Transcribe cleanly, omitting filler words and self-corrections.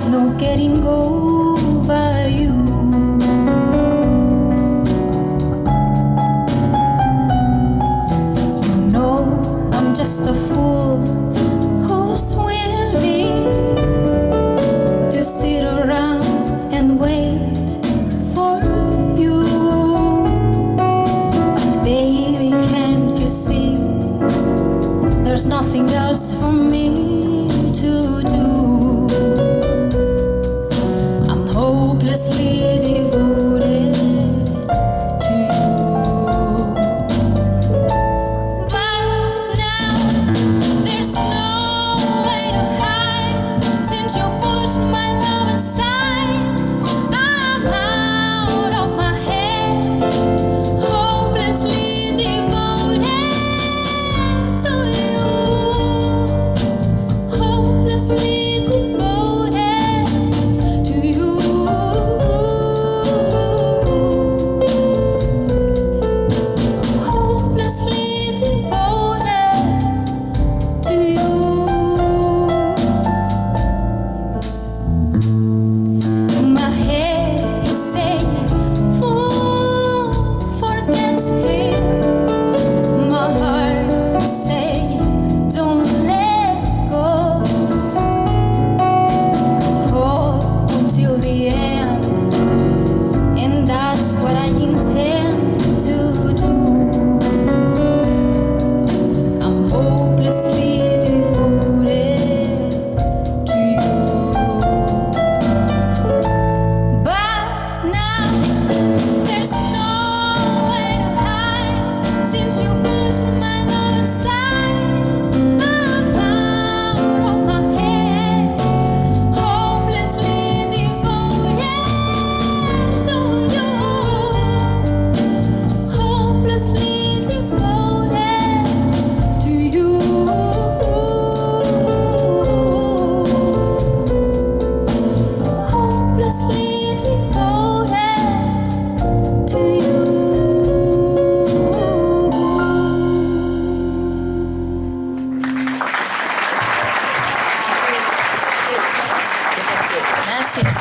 no getting over you. You know I'm just a fool who's willing to sit around and wait for you. But baby, can't you see there's nothing else for me to do? I'm hopelessly devoted to you. But now there's no way to hide since you pushed my love aside. I'm out of my head, hopelessly devoted to you. Hopelessly devoted to you. Hopelessly devoted to you. My head is saying, fool, forget him. My heart is saying, don't let go. Hope until the end, and that's what I intend to do. I'm hopelessly devoted to you. But now there's no way to hide since you pushed my love aside. I'm out of my head, hopelessly devoted to you. Hopelessly devoted to you. Hopelessly devoted to you. Gràcies.